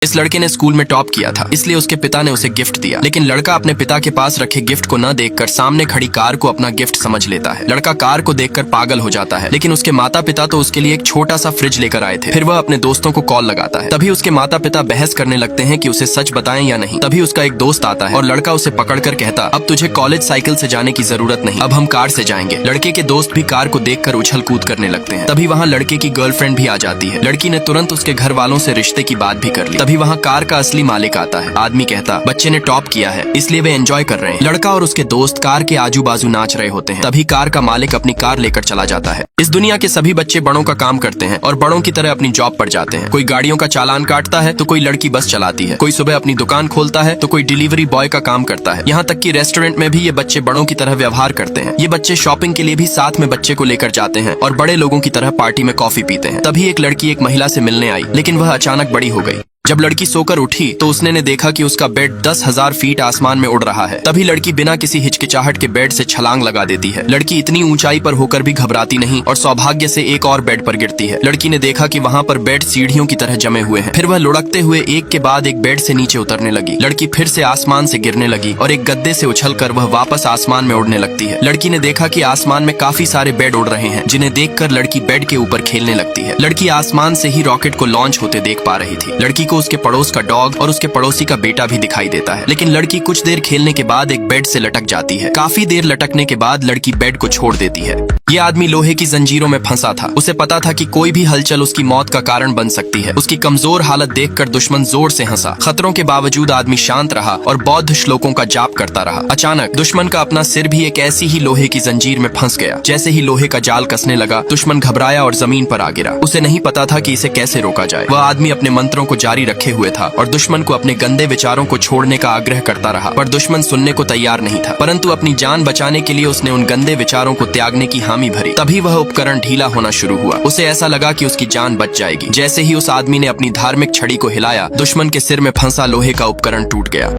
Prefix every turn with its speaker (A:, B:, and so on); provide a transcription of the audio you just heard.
A: इस लड़के ने स्कूल में टॉप किया था, इसलिए उसके पिता ने उसे गिफ्ट दिया। लेकिन लड़का अपने पिता के पास रखे गिफ्ट को न देखकर सामने खड़ी कार को अपना गिफ्ट समझ लेता है। लड़का कार को देखकर पागल हो जाता है, लेकिन उसके माता पिता तो उसके लिए एक छोटा सा फ्रिज लेकर आए थे। फिर वह अपने दोस्तों को कॉल लगाता है। तभी उसके माता पिता बहस करने लगते हैं कि उसे सच बताएं या नहीं। तभी उसका एक दोस्त आता है और लड़का उसे पकड़कर कहता, अब तुझे कॉलेज साइकिल से जाने की जरूरत नहीं, अब हम कार से जाएंगे। लड़के के दोस्त भी कार को देखकर उछल कूद करने लगते हैं। तभी वहाँ लड़के की गर्लफ्रेंड भी आ जाती है। लड़की ने तुरंत उसके घर वालों से रिश्ते की बात भी कर ली। तभी वहाँ कार का असली मालिक आता है। आदमी कहता, बच्चे ने टॉप किया है इसलिए वे एंजॉय कर रहे हैं। लड़का और उसके दोस्त कार के आजू बाजू नाच रहे होते हैं। तभी कार का मालिक अपनी कार लेकर चला जाता है। इस दुनिया के सभी बच्चे बड़ों का काम करते हैं और बड़ों की तरह अपनी जॉब पर जाते हैं। कोई गाड़ियों का चालान काटता है तो कोई लड़की बस चलाती है। कोई सुबह अपनी दुकान खोलता है तो कोई डिलीवरी बॉय का काम करता है। यहाँ तक कि रेस्टोरेंट में भी ये बच्चे बड़ों की तरह व्यवहार करते हैं। ये बच्चे शॉपिंग के लिए भी साथ में बच्चे को लेकर जाते हैं और बड़े लोगों की तरह पार्टी में कॉफी पीते हैं। तभी एक लड़की एक महिला से मिलने आई, लेकिन वह अचानक बड़ी हो गई। जब लड़की सोकर उठी तो उसने देखा कि उसका बेड 10,000 फीट आसमान में उड़ रहा है। तभी लड़की बिना किसी हिचकिचाहट के बेड से छलांग लगा देती है। लड़की इतनी ऊंचाई पर होकर भी घबराती नहीं और सौभाग्य से एक और बेड पर गिरती है। लड़की ने देखा कि वहाँ पर बेड सीढ़ियों की तरह जमे हुए हैं। फिर वह लुढ़कते हुए एक के बाद एक बेड से नीचे उतरने लगी। लड़की फिर से आसमान से गिरने लगी और एक गद्दे से उछलकर वह वापस आसमान में उड़ने लगती है। लड़की ने देखा कि आसमान में काफी सारे बेड उड़ रहे हैं, जिन्हें देखकर लड़की बेड के ऊपर खेलने लगती है। लड़की आसमान से ही रॉकेट को लॉन्च होते देख पा रही थी। लड़की को उसके पड़ोस का डॉग और उसके पड़ोसी का बेटा भी दिखाई देता है। लेकिन लड़की कुछ देर खेलने के बाद एक बेड से लटक जाती है। काफी देर लटकने के बाद लड़की बेड को छोड़ देती है। ये आदमी लोहे की जंजीरों में फंसा था। उसे पता था कि कोई भी हलचल उसकी मौत का कारण बन सकती है। उसकी कमजोर हालत देखकर दुश्मन जोर से हंसा। खतरों के बावजूद आदमी शांत रहा और बौद्ध श्लोकों का जाप करता रहा। अचानक दुश्मन का अपना सिर भी एक ऐसी ही लोहे की जंजीर में फंस गया। जैसे ही लोहे का जाल कसने लगा, दुश्मन घबराया और जमीन पर आ गिरा। उसे नहीं पता था कि इसे कैसे रोका जाए। वह आदमी अपने मंत्रों को जारी रखे हुए था और दुश्मन को अपने गंदे विचारों को छोड़ने का आग्रह करता रहा, पर दुश्मन सुनने को तैयार नहीं था। परंतु अपनी जान बचाने के लिए उसने उन गंदे विचारों को त्यागने की हामी भरी। तभी वह उपकरण ढीला होना शुरू हुआ। उसे ऐसा लगा कि उसकी जान बच जाएगी। जैसे ही उस आदमी ने अपनी धार्मिक छड़ी को हिलाया, दुश्मन के सिर में फंसा लोहे का उपकरण टूट गया।